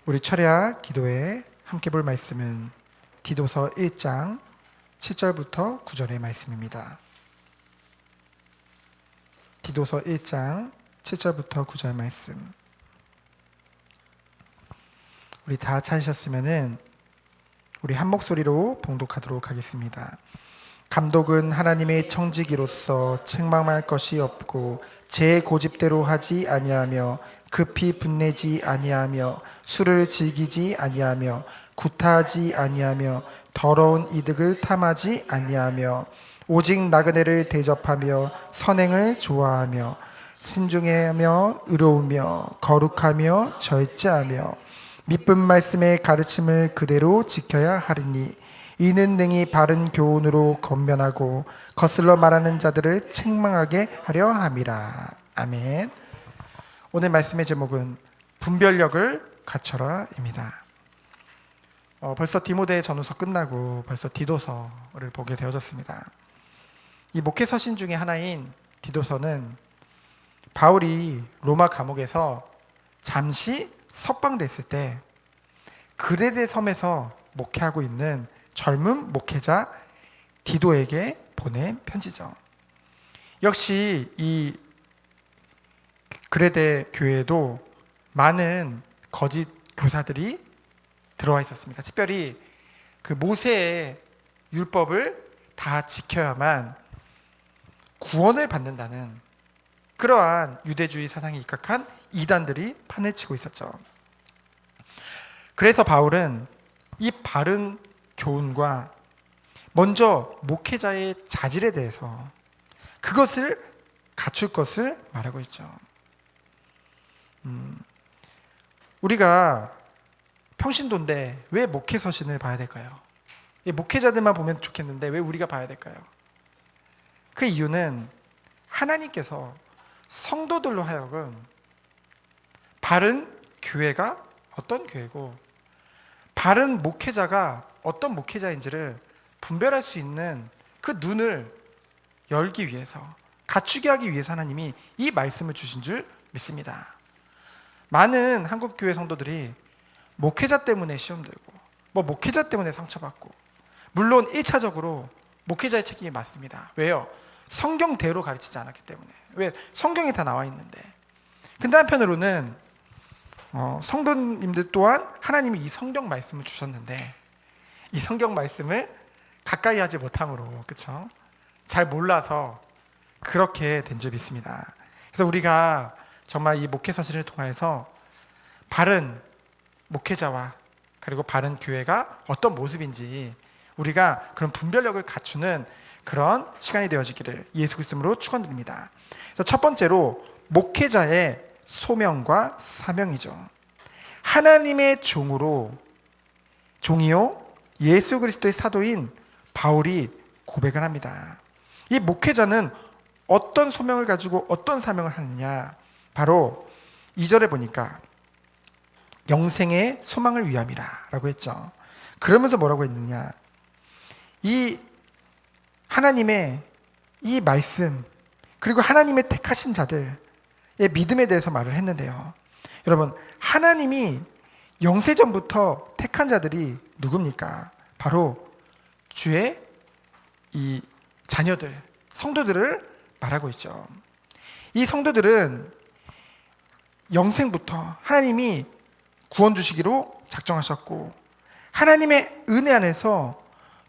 우리 철야 기도에 함께 볼 말씀은 디도서 1장 7절부터 9절의 말씀입니다. 디도서 1장 7절부터 9절 말씀. 우리 다 찾으셨으면은 우리 한 목소리로 봉독하도록 하겠습니다. 감독은 하나님의 청지기로서 책망할 것이 없고 제 고집대로 하지 아니하며 급히 분내지 아니하며 술을 즐기지 아니하며 구타하지 아니하며 더러운 이득을 탐하지 아니하며 오직 나그네를 대접하며 선행을 좋아하며 신중하며 의로우며 거룩하며 절제하며 미쁜 말씀의 가르침을 그대로 지켜야 하리니 이는 능히 바른 교훈으로 권면하고 거슬러 말하는 자들을 책망하게 하려 함이라. 아멘. 오늘 말씀의 제목은 분별력을 갖춰라입니다. 벌써 디모데 전후서 끝나고 벌써 디도서를 보게 되어졌습니다. 이 목회 서신 중에 하나인 디도서는 바울이 로마 감옥에서 잠시 석방됐을 때 그레데 섬에서 목회하고 있는 젊은 목회자 디도에게 보낸 편지죠. 역시 이 그레데 교회에도 많은 거짓 교사들이 들어와 있었습니다. 특별히 그 모세의 율법을 다 지켜야만 구원을 받는다는 그러한 유대주의 사상에 입각한 이단들이 판을 치고 있었죠. 그래서 바울은 이 바른 교훈과 먼저 목회자의 자질에 대해서 그것을 갖출 것을 말하고 있죠. 우리가 평신도인데 왜 목회 서신을 봐야 될까요? 목회자들만 보면 좋겠는데 왜 우리가 봐야 될까요? 그 이유는 하나님께서 성도들로 하여금 바른 교회가 어떤 교회고 바른 목회자가 어떤 목회자인지를 분별할 수 있는 그 눈을 열기 위해서 갖추게 하기 위해서 하나님이 이 말씀을 주신 줄 믿습니다. 많은 한국 교회 성도들이 목회자 때문에 시험 들고 목회자 때문에 상처받고 물론 1차적으로 목회자의 책임이 맞습니다. 왜요? 성경대로 가르치지 않았기 때문에. 왜? 성경에 다 나와 있는데. 근데 한편으로는 성도님들 또한 하나님이 이 성경 말씀을 주셨는데 이 성경 말씀을 가까이 하지 못함으로 그쵸? 잘 몰라서 그렇게 된 줄 믿습니다. 그래서 우리가 정말 이 목회 서신을 통해서 바른 목회자와 그리고 바른 교회가 어떤 모습인지 우리가 그런 분별력을 갖추는 그런 시간이 되어지기를 예수 그리스도로 축원드립니다. 그래서 첫 번째로 목회자의 소명과 사명이죠. 하나님의 종이요 예수 그리스도의 사도인 바울이 고백을 합니다. 이 목회자는 어떤 소명을 가지고 어떤 사명을 하느냐, 바로 2절에 보니까 영생의 소망을 위함이라 라고 했죠. 그러면서 뭐라고 했느냐, 이 하나님의 이 말씀 그리고 하나님의 택하신 자들의 믿음에 대해서 말을 했는데요. 여러분, 하나님이 영세전부터 택한 자들이 누굽니까? 바로 주의 이 자녀들, 성도들을 말하고 있죠. 이 성도들은 영생부터 하나님이 구원 주시기로 작정하셨고 하나님의 은혜 안에서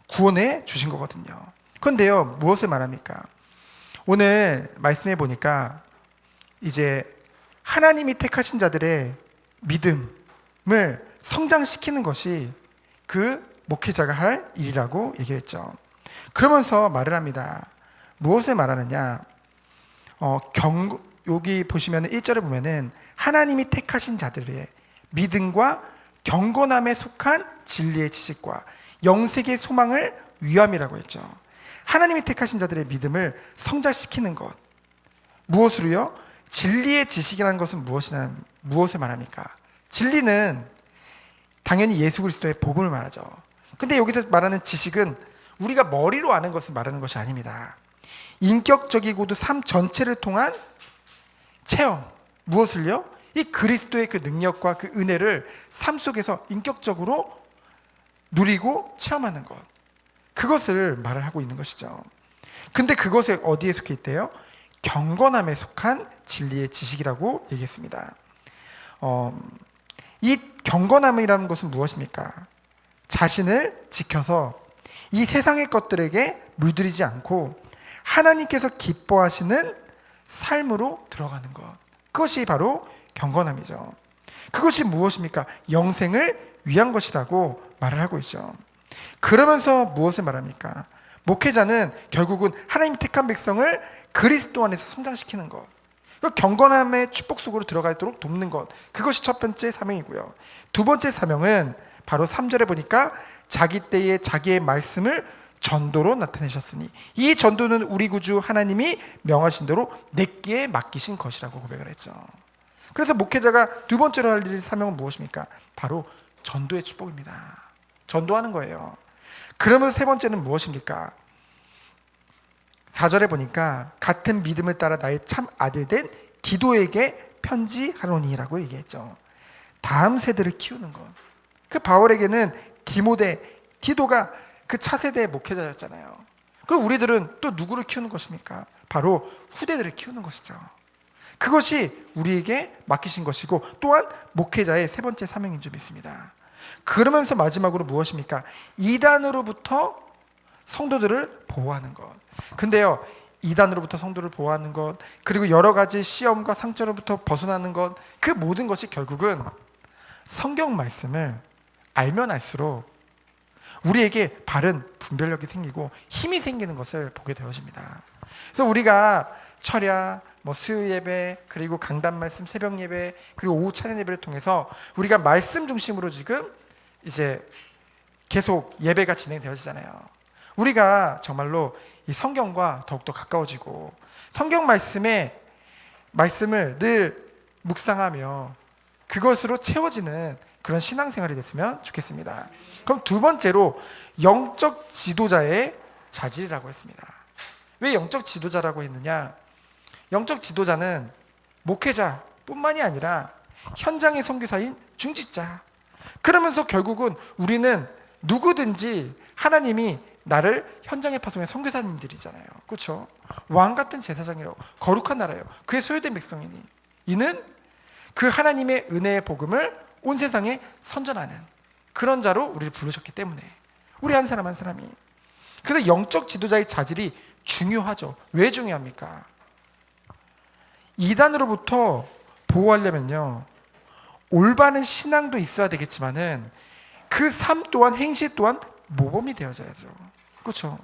구원해 주신 거거든요. 그런데요, 무엇을 말합니까? 오늘 말씀해 보니까 이제 하나님이 택하신 자들의 믿음을 성장시키는 것이 그 목회자가 할 일이라고 얘기했죠. 그러면서 말을 합니다. 무엇을 말하느냐? 여기 보시면 1절에 보면은 하나님이 택하신 자들의 믿음과 경건함에 속한 진리의 지식과 영생의 소망을 위함이라고 했죠. 하나님이 택하신 자들의 믿음을 성장시키는 것. 무엇으로요? 진리의 지식이라는 것은 무엇을 말합니까? 진리는 당연히 예수 그리스도의 복음을 말하죠. 근데 여기서 말하는 지식은 우리가 머리로 아는 것을 말하는 것이 아닙니다. 인격적이고도 삶 전체를 통한 체험. 무엇을요? 이 그리스도의 그 능력과 그 은혜를 삶 속에서 인격적으로 누리고 체험하는 것, 그것을 말을 하고 있는 것이죠. 근데 그것에 어디에 속해 있대요? 경건함에 속한 진리의 지식이라고 얘기했습니다. 이 경건함이라는 것은 무엇입니까? 자신을 지켜서 이 세상의 것들에게 물들이지 않고 하나님께서 기뻐하시는 삶으로 들어가는 것, 그것이 바로 경건함이죠. 그것이 무엇입니까? 영생을 위한 것이라고 말을 하고 있죠. 그러면서 무엇을 말합니까? 목회자는 결국은 하나님 택한 백성을 그리스도 안에서 성장시키는 것, 그 경건함의 축복 속으로 들어가도록 돕는 것, 그것이 첫 번째 사명이고요. 두 번째 사명은 바로 3절에 보니까 자기 때에 자기의 말씀을 전도로 나타내셨으니 이 전도는 우리 구주 하나님이 명하신 대로 내게 맡기신 것이라고 고백을 했죠. 그래서 목회자가 두 번째로 할 일 사명은 무엇입니까? 바로 전도의 축복입니다. 전도하는 거예요. 그러면서 세 번째는 무엇입니까? 4절에 보니까 같은 믿음을 따라 나의 참 아들 된 디도에게 편지하노니라고 얘기했죠. 다음 세대를 키우는 것. 그 바울에게는 디모데, 디도가 그 차세대의 목회자였잖아요. 그럼 우리들은 또 누구를 키우는 것입니까? 바로 후대들을 키우는 것이죠. 그것이 우리에게 맡기신 것이고 또한 목회자의 세 번째 사명인 줄 믿습니다. 그러면서 마지막으로 무엇입니까? 이단으로부터 성도들을 보호하는 것. 근데요, 이단으로부터 성도를 보호하는 것, 그리고 여러 가지 시험과 상처로부터 벗어나는 것, 그 모든 것이 결국은 성경 말씀을 알면 알수록 우리에게 바른 분별력이 생기고 힘이 생기는 것을 보게 되어집니다. 그래서 우리가 철야, 수요 예배, 그리고 강단 말씀, 새벽 예배, 그리고 오후 찬양 예배를 통해서 우리가 말씀 중심으로 지금 이제 계속 예배가 진행되어지잖아요. 우리가 정말로 이 성경과 더욱더 가까워지고 성경 말씀을 늘 묵상하며 그것으로 채워지는 그런 신앙생활이 됐으면 좋겠습니다. 그럼 두 번째로 영적 지도자의 자질이라고 했습니다. 왜 영적 지도자라고 했느냐? 영적 지도자는 목회자뿐만이 아니라 현장의 선교사인 중직자. 그러면서 결국은 우리는 누구든지 하나님이 나를 현장에 파송한 선교사님들이잖아요. 그렇죠? 왕 같은 제사장이라고 거룩한 나라예요. 그의 소유된 백성이니 이는 그 하나님의 은혜의 복음을 온 세상에 선전하는 그런 자로 우리를 부르셨기 때문에 우리 한 사람 한 사람이. 그래서 영적 지도자의 자질이 중요하죠. 왜 중요합니까? 이단으로부터 보호하려면요, 올바른 신앙도 있어야 되겠지만은 그 삶 또한 행실 또한 모범이 되어져야죠. 그렇죠?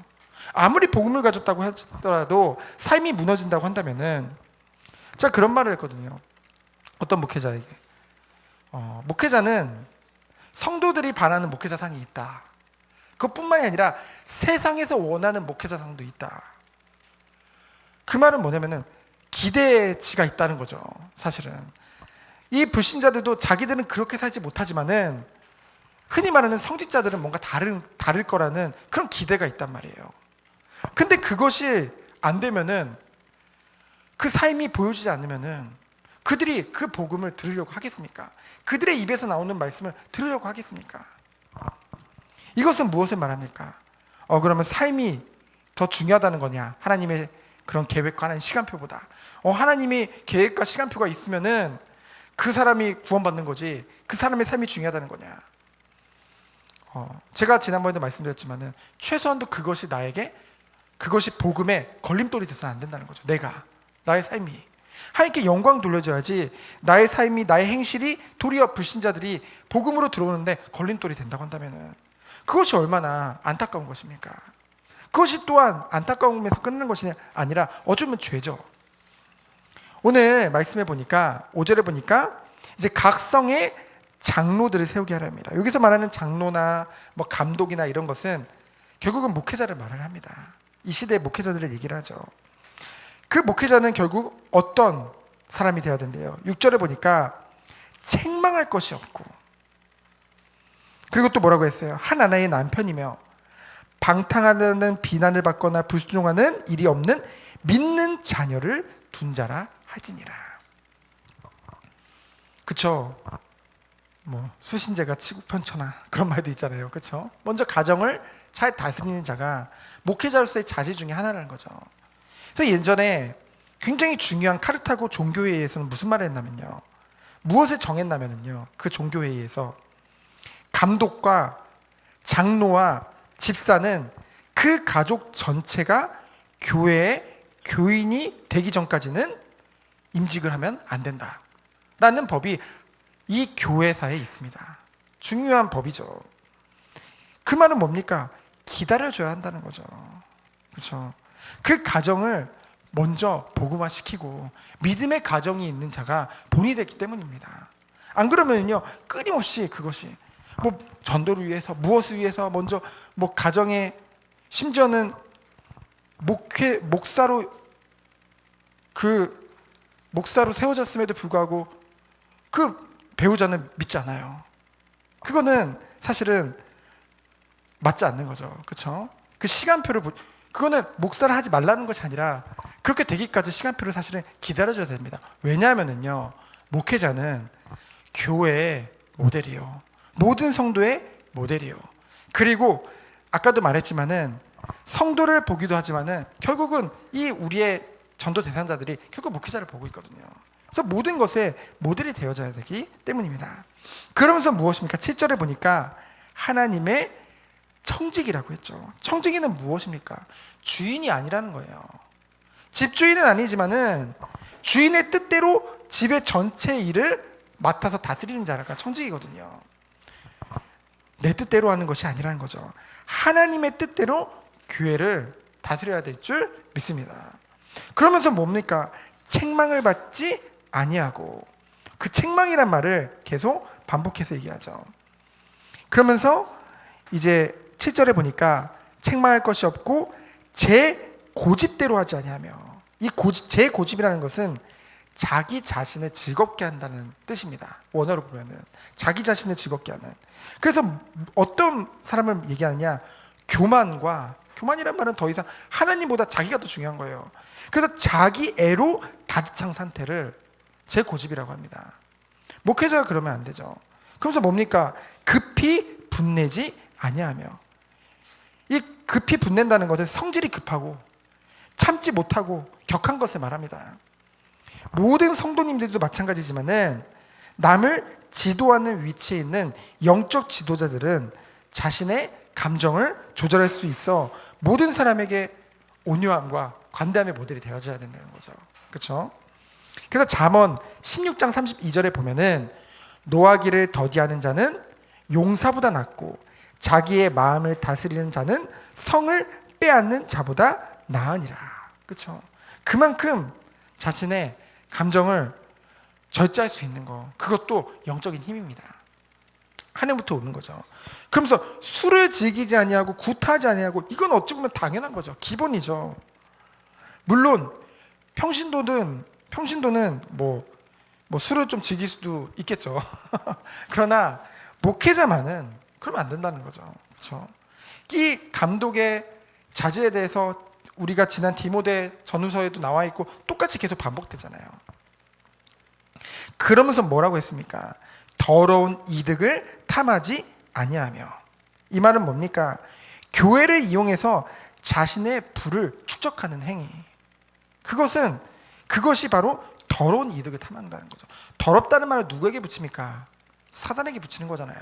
아무리 복음을 가졌다고 하더라도 삶이 무너진다고 한다면은, 제가 그런 말을 했거든요. 어떤 목회자에게 목회자는 성도들이 바라는 목회자상이 있다. 그것뿐만이 아니라 세상에서 원하는 목회자상도 있다. 그 말은 뭐냐면은 기대치가 있다는 거죠. 사실은 이 불신자들도 자기들은 그렇게 살지 못하지만은 흔히 말하는 성직자들은 뭔가 다를 거라는 그런 기대가 있단 말이에요. 근데 그것이 안 되면은, 그 삶이 보여지지 않으면은 그들이 그 복음을 들으려고 하겠습니까? 그들의 입에서 나오는 말씀을 들으려고 하겠습니까? 이것은 무엇을 말합니까? 그러면 삶이 더 중요하다는 거냐? 하나님의 그런 계획과 하나님의 시간표보다. 하나님이 계획과 시간표가 있으면은 그 사람이 구원받는 거지, 그 사람의 삶이 중요하다는 거냐? 제가 지난번에도 말씀드렸지만은 최소한도 그것이 그것이 복음의 걸림돌이 돼서는 안 된다는 거죠. 나의 삶이 하나님께 영광 돌려줘야지, 나의 삶이, 나의 행실이 도리어 불신자들이 복음으로 들어오는데 걸림돌이 된다고 한다면은 그것이 얼마나 안타까운 것입니까? 그것이 또한 안타까움에서 끝나는 것이 아니라 어쩌면 죄죠. 오늘 말씀해 보니까 5절에 보니까 이제 각성의 장로들을 세우게 하랍니다. 여기서 말하는 장로나 감독이나 이런 것은 결국은 목회자를 말을 합니다. 이 시대의 목회자들을 얘기를 하죠. 그 목회자는 결국 어떤 사람이 되어야 된대요. 6절에 보니까 책망할 것이 없고, 그리고 또 뭐라고 했어요? 한 아내의 남편이며 방탕하다는 비난을 받거나 불순종하는 일이 없는 믿는 자녀를 둔 자라 하지니라. 그쵸? 뭐 수신제가 치국편천하 그런 말도 있잖아요. 그쵸? 먼저 가정을 잘 다스리는 자가 목회자로서의 자질 중에 하나라는 거죠. 그래서 예전에 굉장히 중요한 카르타고 종교회의에서는 무슨 말을 했냐면요, 무엇을 정했냐면요, 그 종교회의에서 감독과 장로와 집사는 그 가족 전체가 교회의 교인이 되기 전까지는 임직을 하면 안 된다라는 법이 이 교회사에 있습니다. 중요한 법이죠. 그 말은 뭡니까? 기다려줘야 한다는 거죠. 그렇죠? 그 가정을 먼저 복음화시키고 믿음의 가정이 있는 자가 본이 됐기 때문입니다. 안 그러면요, 끊임없이 그것이 뭐 전도를 위해서 무엇을 위해서 먼저 뭐 가정에, 심지어는 목사로 세워졌음에도 불구하고 그 배우자는 믿지 않아요. 그거는 사실은 맞지 않는 거죠. 그렇죠? 그 시간표를 그거는 목사를 하지 말라는 것이 아니라 그렇게 되기까지 시간표를 사실은 기다려줘야 됩니다. 왜냐하면은요, 목회자는 교회의 모델이요, 모든 성도의 모델이요. 그리고 아까도 말했지만은 성도를 보기도 하지만은 결국은 이 우리의 전도 대상자들이 결국 목회자를 보고 있거든요. 그래서 모든 것에 모델이 되어져야 되기 때문입니다. 그러면서 무엇입니까? 7절에 보니까 하나님의 청직이라고 했죠. 청직이는 무엇입니까? 주인이 아니라는 거예요. 집주인은 아니지만은 주인의 뜻대로 집의 전체 일을 맡아서 다스리는 자가 청직이거든요. 내 뜻대로 하는 것이 아니라는 거죠. 하나님의 뜻대로 교회를 다스려야 될 줄 믿습니다. 그러면서 뭡니까? 책망을 받지 아니하고, 그 책망이란 말을 계속 반복해서 얘기하죠. 그러면서 이제 7절에 보니까 책망할 것이 없고 제 고집대로 하지 아니하며, 이 제 고집이라는 것은 자기 자신을 즐겁게 한다는 뜻입니다. 원어로 보면은 자기 자신을 즐겁게 하는. 그래서 어떤 사람을 얘기하느냐, 교만이란 말은 더 이상 하나님보다 자기가 더 중요한 거예요. 그래서 자기 애로 가득 찬 상태를 제 고집이라고 합니다. 목회자가 그러면 안 되죠. 그러면서 뭡니까? 급히 분내지 아니하며. 이 급히 분낸다는 것은 성질이 급하고 참지 못하고 격한 것을 말합니다. 모든 성도님들도 마찬가지지만은 남을 지도하는 위치에 있는 영적 지도자들은 자신의 감정을 조절할 수 있어 모든 사람에게 온유함과 관대함의 모델이 되어줘야 된다는 거죠. 그렇죠? 그래서 잠언 16장 32절에 보면은 노하기를 더디하는 자는 용사보다 낫고 자기의 마음을 다스리는 자는 성을 빼앗는 자보다 나으니라. 그렇죠? 그만큼 자신의 감정을 절제할 수 있는 거, 그것도 영적인 힘입니다. 하늘부터 오는 거죠. 그러면서 술을 즐기지 아니하고 구타하지 아니하고, 이건 어찌 보면 당연한 거죠. 기본이죠. 물론 평신도는 뭐 술을 좀 즐길 수도 있겠죠. 그러나 목회자만은 그러면 안 된다는 거죠. 그렇죠? 이 감독의 자질에 대해서 우리가 지난 디모데 전후서에도 나와 있고 똑같이 계속 반복되잖아요. 그러면서 뭐라고 했습니까? 더러운 이득을 탐하지 아니하며. 이 말은 뭡니까? 교회를 이용해서 자신의 부를 축적하는 행위. 그것이 바로 더러운 이득을 탐한다는 거죠. 더럽다는 말을 누구에게 붙입니까? 사단에게 붙이는 거잖아요.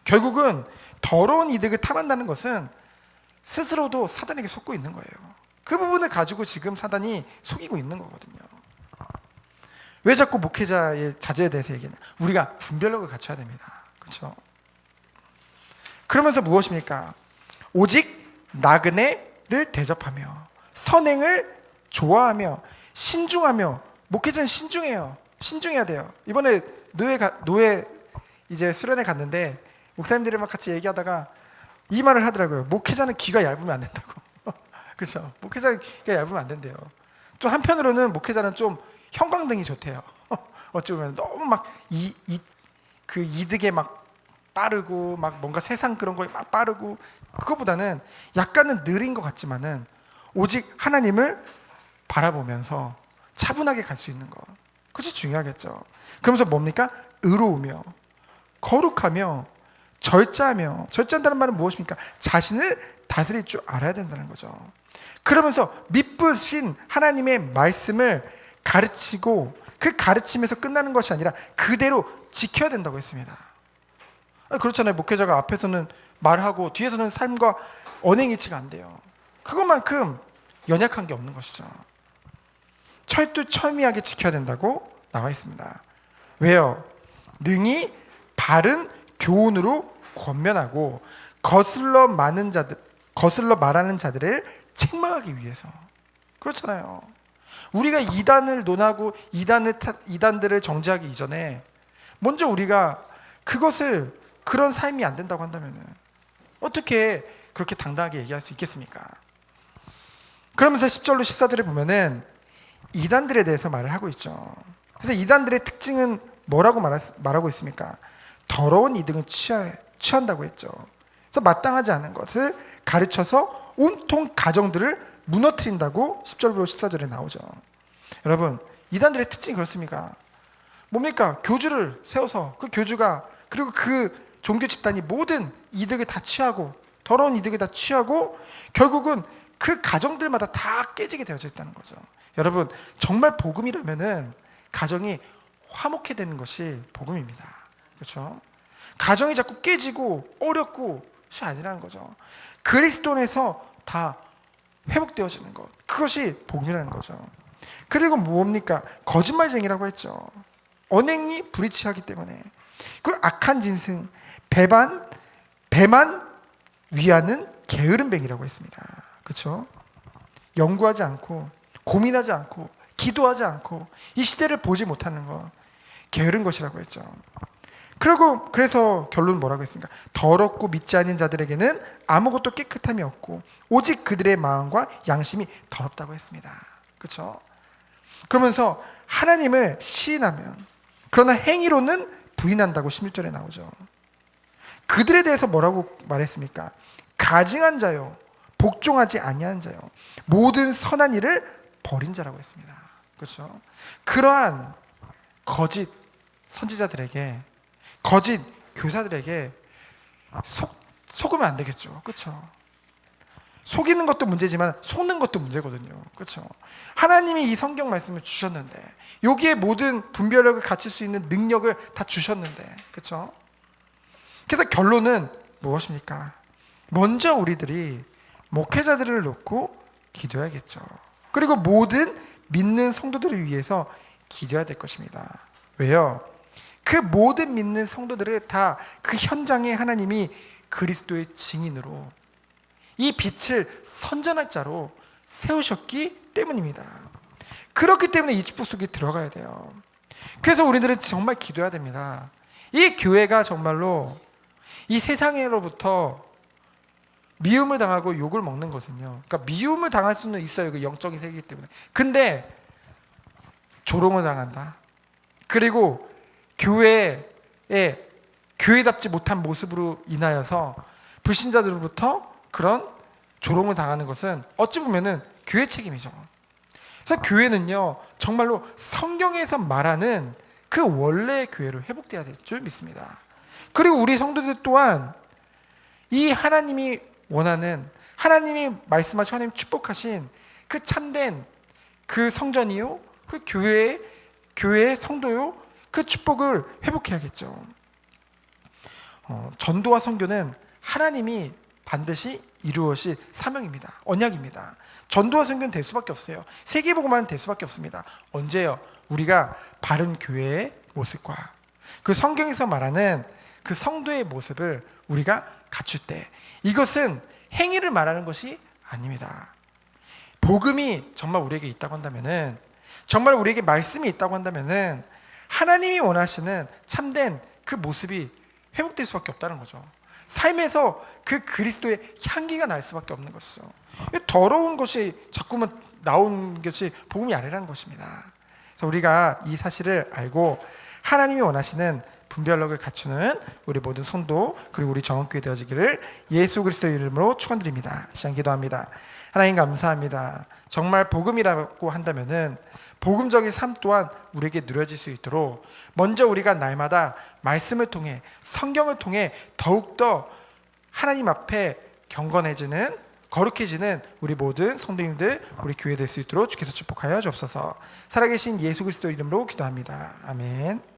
결국은 더러운 이득을 탐한다는 것은 스스로도 사단에게 속고 있는 거예요. 그 부분을 가지고 지금 사단이 속이고 있는 거거든요. 왜 자꾸 목회자의 자제에 대해서 얘기하냐? 우리가 분별력을 갖춰야 됩니다. 그렇죠? 그러면서 무엇입니까? 오직 나그네를 대접하며 선행을 좋아하며 신중하며. 목회자는 신중해요. 신중해야 돼요. 이번에 노예 이제 수련회 갔는데 목사님들이랑 같이 얘기하다가 이 말을 하더라고요. 목회자는 귀가 얇으면 안 된다고. 그렇죠? 목회자는 귀가 얇으면 안 된대요. 또 한편으로는 목회자는 좀 형광등이 좋대요. 어찌 보면 너무 막 그 이득에 막 빠르고 막 뭔가 세상 그런 거에 막 빠르고, 그거보다는 약간은 느린 것 같지만은 오직 하나님을 바라보면서 차분하게 갈 수 있는 것. 그것이 중요하겠죠. 그러면서 뭡니까? 의로우며 거룩하며 절제하며, 절제한다는 말은 무엇입니까? 자신을 다스릴 줄 알아야 된다는 거죠. 그러면서 믿으신 하나님의 말씀을 가르치고 그 가르침에서 끝나는 것이 아니라 그대로 지켜야 된다고 했습니다. 그렇잖아요. 목회자가 앞에서는 말하고 뒤에서는 삶과 언행일치가 안 돼요. 그것만큼 연약한 게 없는 것이죠. 철두철미하게 지켜야 된다고 나와 있습니다. 왜요? 능히 바른 교훈으로 권면하고 거슬러 말하는 자들을 책망하기 위해서. 그렇잖아요. 우리가 이단을 논하고 이단들을 정죄하기 이전에 먼저 우리가 그런 삶이 안 된다고 한다면 어떻게 그렇게 당당하게 얘기할 수 있겠습니까? 그러면서 10절로 14절에 보면은 이단들에 대해서 말을 하고 있죠. 그래서 이단들의 특징은 뭐라고 말하고 있습니까? 더러운 이득을 취한다고 했죠. 그래서 마땅하지 않은 것을 가르쳐서 온통 가정들을 무너뜨린다고 10절부터 14절에 나오죠. 여러분, 이단들의 특징이 그렇습니까? 뭡니까? 교주를 세워서 그 교주가 그리고 그 종교 집단이 모든 이득을 다 취하고 더러운 이득을 다 취하고 결국은 그 가정들마다 다 깨지게 되어져 있다는 거죠. 여러분, 정말 복음이라면은 가정이 화목해 되는 것이 복음입니다. 그렇죠? 가정이 자꾸 깨지고 어렵고 그것이 아니라는 거죠. 그리스도 안에서 다 회복되어지는 것, 그것이 복음이라는 거죠. 그리고 뭡니까? 거짓말쟁이라고 했죠. 언행이 불이치하기 때문에 그 악한 짐승, 배만 위하는 게으름뱅이라고 했습니다. 그렇죠? 연구하지 않고 고민하지 않고 기도하지 않고 이 시대를 보지 못하는 것, 게으른 것이라고 했죠. 그래서 결론은 뭐라고 했습니까? 더럽고 믿지 않는 자들에게는 아무것도 깨끗함이 없고 오직 그들의 마음과 양심이 더럽다고 했습니다. 그렇죠? 그러면서 하나님을 시인하면 그러나 행위로는 부인한다고 16절에 나오죠. 그들에 대해서 뭐라고 말했습니까? 가증한 자요, 복종하지 아니한 자요, 모든 선한 일을 버린 자라고 했습니다. 그렇죠? 그러한 거짓 선지자들에게, 거짓 교사들에게 속으면 안 되겠죠. 그렇죠? 속이는 것도 문제지만 속는 것도 문제거든요. 그렇죠? 하나님이 이 성경 말씀을 주셨는데 여기에 모든 분별력을 갖출 수 있는 능력을 다 주셨는데, 그렇죠? 그래서 결론은 무엇입니까? 먼저 우리들이 목회자들을 놓고 기도해야겠죠. 그리고 모든 믿는 성도들을 위해서 기도해야 될 것입니다. 왜요? 그 모든 믿는 성도들을 다 그 현장에 하나님이 그리스도의 증인으로 이 빛을 선전할 자로 세우셨기 때문입니다. 그렇기 때문에 이 축복 속에 들어가야 돼요. 그래서 우리들은 정말 기도해야 됩니다. 이 교회가 정말로 이 세상으로부터 미움을 당하고 욕을 먹는 것은요, 그러니까 미움을 당할 수는 있어요. 그 영적인 세계이기 때문에. 근데 조롱을 당한다. 그리고 교회답지 못한 모습으로 인하여서 불신자들로부터 그런 조롱을 당하는 것은 어찌 보면은 교회 책임이죠. 그래서 교회는요, 정말로 성경에서 말하는 그 원래의 교회로 회복돼야 될 줄 믿습니다. 그리고 우리 성도들 또한 이 하나님이 원하는, 하나님이 말씀하신, 하나님 축복하신 그 참된 그 성전이요, 그 교회의 성도요, 그 축복을 회복해야겠죠. 전도와 선교는 하나님이 반드시 이루어질 사명입니다. 언약입니다. 전도와 선교는 될 수밖에 없어요. 세계복음화는 될 수밖에 없습니다. 언제요? 우리가 바른 교회의 모습과 그 성경에서 말하는 그 성도의 모습을 우리가 갖출 때, 이것은 행위를 말하는 것이 아닙니다. 복음이 정말 우리에게 있다고 한다면은, 정말 우리에게 말씀이 있다고 한다면은 하나님이 원하시는 참된 그 모습이 회복될 수밖에 없다는 거죠. 삶에서 그 그리스도의 향기가 날 수밖에 없는 것이죠. 더러운 것이 자꾸만 나오는 것이 복음이 아니라는 것입니다. 그래서 우리가 이 사실을 알고 하나님이 원하시는 분별력을 갖추는 우리 모든 성도 그리고 우리 정원교회 되어지기를 예수 그리스도의 이름으로 축원드립니다. 시간 기도합니다. 하나님 감사합니다. 정말 복음이라고 한다면은 복음적인 삶 또한 우리에게 누려질 수 있도록 먼저 우리가 날마다 말씀을 통해 성경을 통해 더욱더 하나님 앞에 경건해지는 거룩해지는 우리 모든 성도님들 우리 교회 될 수 있도록 주께서 축복하여 주옵소서. 살아계신 예수 그리스도 이름으로 기도합니다. 아멘.